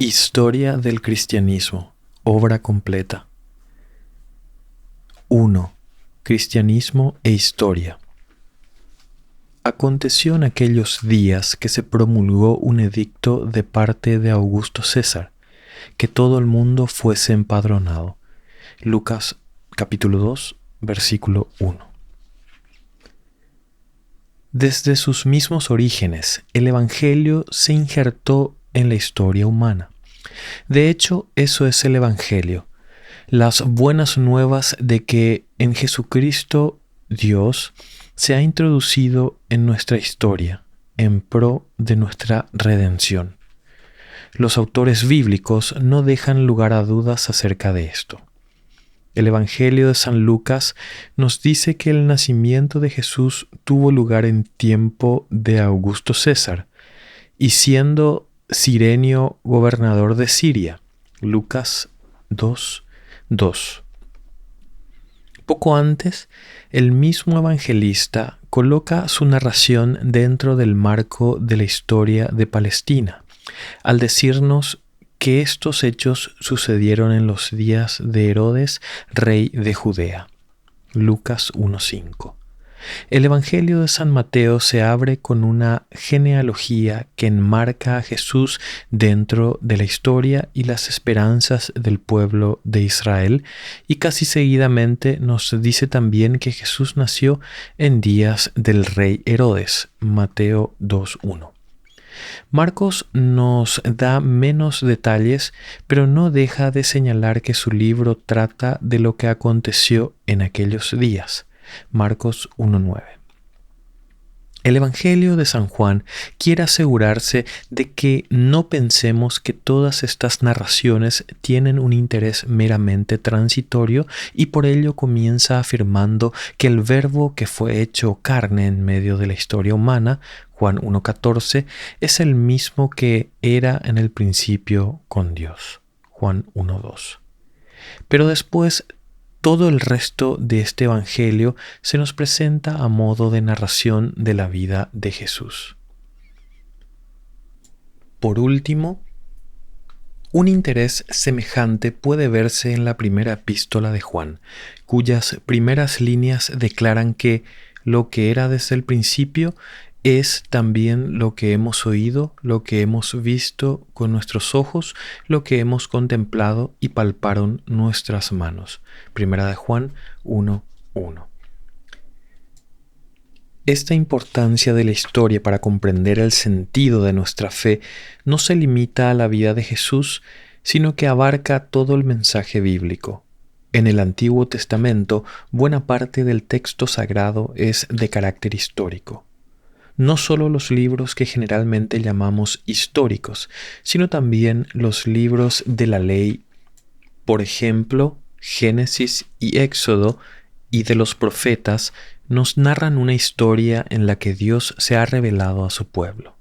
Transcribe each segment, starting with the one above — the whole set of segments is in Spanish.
Historia del cristianismo, obra completa. 1. Cristianismo e historia. Aconteció en aquellos días que se promulgó un edicto de parte de Augusto César, que todo el mundo fuese empadronado. Lucas capítulo 2, versículo 1. Desde sus mismos orígenes, el Evangelio se injertó en la historia humana. De hecho, eso es el Evangelio, las buenas nuevas de que en Jesucristo Dios se ha introducido en nuestra historia en pro de nuestra redención. Los autores bíblicos no dejan lugar a dudas acerca de esto. El Evangelio de San Lucas nos dice que el nacimiento de Jesús tuvo lugar en tiempo de Augusto César, y siendo Cirenio gobernador de Siria. Lucas 2:2. Poco antes, el mismo evangelista coloca su narración dentro del marco de la historia de Palestina, al decirnos que estos hechos sucedieron en los días de Herodes, rey de Judea. Lucas 1:5. El Evangelio de San Mateo se abre con una genealogía que enmarca a Jesús dentro de la historia y las esperanzas del pueblo de Israel, y casi seguidamente nos dice también que Jesús nació en días del rey Herodes. Mateo 2:1. Marcos nos da menos detalles, pero no deja de señalar que su libro trata de lo que aconteció en aquellos días. Marcos 1:9. El Evangelio de San Juan quiere asegurarse de que no pensemos que todas estas narraciones tienen un interés meramente transitorio, y por ello comienza afirmando que el Verbo que fue hecho carne en medio de la historia humana, Juan 1:14, es el mismo que era en el principio con Dios, Juan 1:2. Pero después, todo el resto de este Evangelio se nos presenta a modo de narración de la vida de Jesús. Por último, un interés semejante puede verse en la primera epístola de Juan, cuyas primeras líneas declaran que lo que era desde el principio es también lo que hemos oído, lo que hemos visto con nuestros ojos, lo que hemos contemplado y palparon nuestras manos. Primera de Juan 1:1. Esta importancia de la historia para comprender el sentido de nuestra fe no se limita a la vida de Jesús, sino que abarca todo el mensaje bíblico. En el Antiguo Testamento, buena parte del texto sagrado es de carácter histórico. No solo los libros que generalmente llamamos históricos, sino también los libros de la ley, por ejemplo, Génesis y Éxodo, y de los profetas, nos narran una historia en la que Dios se ha revelado a su pueblo.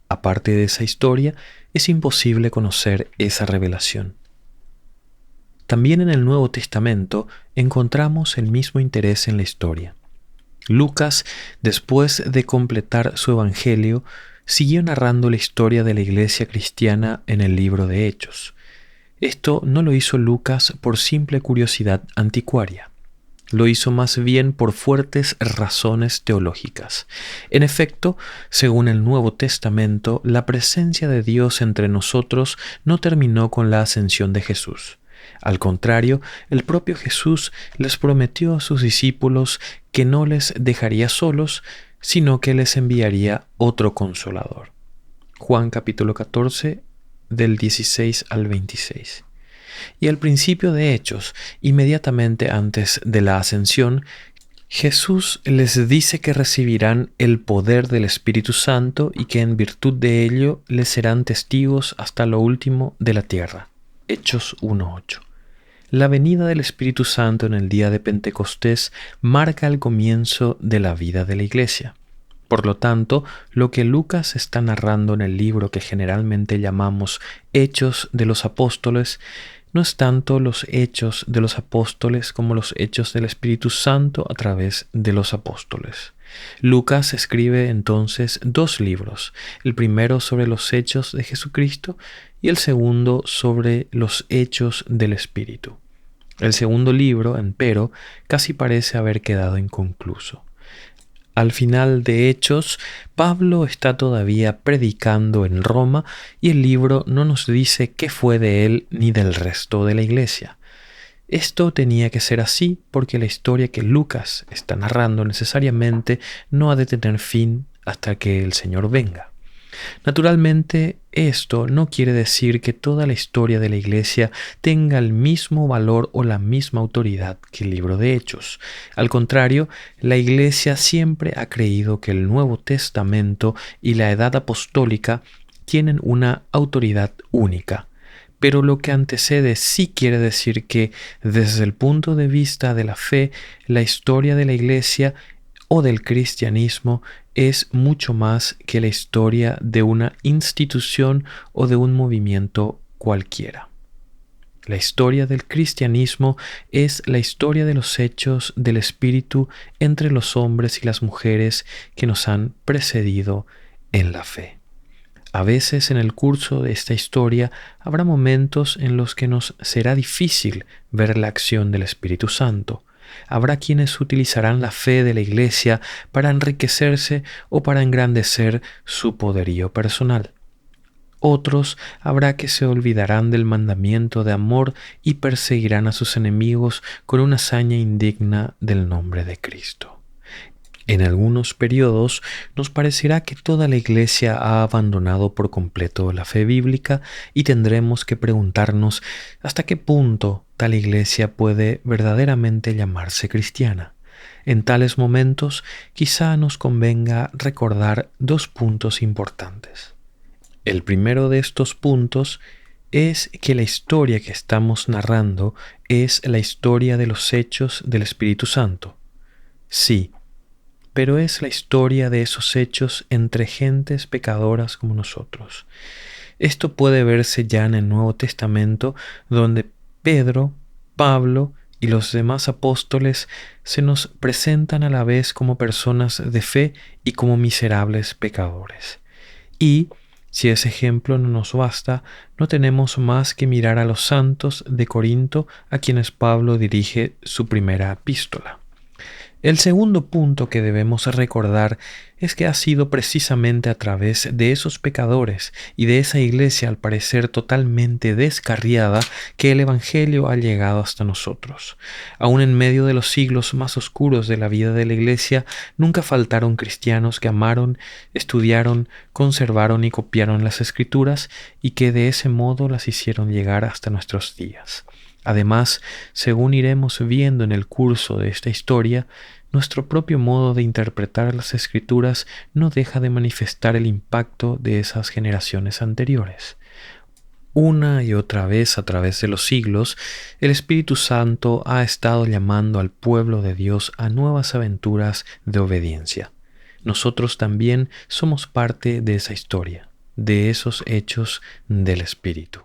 Aparte de esa historia, es imposible conocer esa revelación. También en el Nuevo Testamento encontramos el mismo interés en la historia. Lucas, después de completar su Evangelio, siguió narrando la historia de la iglesia cristiana en el libro de Hechos. Esto no lo hizo Lucas por simple curiosidad anticuaria. Lo hizo más bien por fuertes razones teológicas. En efecto, según el Nuevo Testamento, la presencia de Dios entre nosotros no terminó con la ascensión de Jesús. Al contrario, el propio Jesús les prometió a sus discípulos que no les dejaría solos, sino que les enviaría otro consolador. Juan capítulo 14, del 16 al 26. Y al principio de Hechos, inmediatamente antes de la ascensión, Jesús les dice que recibirán el poder del Espíritu Santo y que en virtud de ello les serán testigos hasta lo último de la tierra. Hechos 1:8. La venida del Espíritu Santo en el día de Pentecostés marca el comienzo de la vida de la Iglesia. Por lo tanto, lo que Lucas está narrando en el libro que generalmente llamamos Hechos de los Apóstoles no es tanto los hechos de los apóstoles como los hechos del Espíritu Santo a través de los apóstoles. Lucas escribe entonces 2 libros, el primero sobre los hechos de Jesucristo y el segundo sobre los hechos del Espíritu. El segundo libro, empero, casi parece haber quedado inconcluso. Al final de Hechos, Pablo está todavía predicando en Roma y el libro no nos dice qué fue de él ni del resto de la iglesia. Esto tenía que ser así porque la historia que Lucas está narrando necesariamente no ha de tener fin hasta que el Señor venga. Naturalmente, esto no quiere decir que toda la historia de la Iglesia tenga el mismo valor o la misma autoridad que el libro de Hechos. Al contrario, la Iglesia siempre ha creído que el Nuevo Testamento y la Edad Apostólica tienen una autoridad única. Pero lo que antecede sí quiere decir que, desde el punto de vista de la fe, la historia de la Iglesia o del cristianismo es mucho más que la historia de una institución o de un movimiento cualquiera. La historia del cristianismo es la historia de los hechos del Espíritu entre los hombres y las mujeres que nos han precedido en la fe. A veces en el curso de esta historia habrá momentos en los que nos será difícil ver la acción del Espíritu Santo. Habrá quienes utilizarán la fe de la Iglesia para enriquecerse o para engrandecer su poderío personal. Otros habrá que se olvidarán del mandamiento de amor y perseguirán a sus enemigos con una hazaña indigna del nombre de Cristo. En algunos periodos nos parecerá que toda la Iglesia ha abandonado por completo la fe bíblica y tendremos que preguntarnos hasta qué punto tal Iglesia puede verdaderamente llamarse cristiana. En tales momentos quizá nos convenga recordar 2 puntos importantes. El primero de estos puntos es que la historia que estamos narrando es la historia de los hechos del Espíritu Santo. Sí, pero es la historia de esos hechos entre gentes pecadoras como nosotros. Esto puede verse ya en el Nuevo Testamento, donde Pedro, Pablo y los demás apóstoles se nos presentan a la vez como personas de fe y como miserables pecadores. Y, si ese ejemplo no nos basta, no tenemos más que mirar a los santos de Corinto a quienes Pablo dirige su primera epístola. El segundo punto que debemos recordar es que ha sido precisamente a través de esos pecadores y de esa iglesia al parecer totalmente descarriada que el Evangelio ha llegado hasta nosotros. Aún en medio de los siglos más oscuros de la vida de la iglesia, nunca faltaron cristianos que amaron, estudiaron, conservaron y copiaron las Escrituras y que de ese modo las hicieron llegar hasta nuestros días. Además, según iremos viendo en el curso de esta historia, nuestro propio modo de interpretar las Escrituras no deja de manifestar el impacto de esas generaciones anteriores. Una y otra vez a través de los siglos, el Espíritu Santo ha estado llamando al pueblo de Dios a nuevas aventuras de obediencia. Nosotros también somos parte de esa historia, de esos hechos del Espíritu.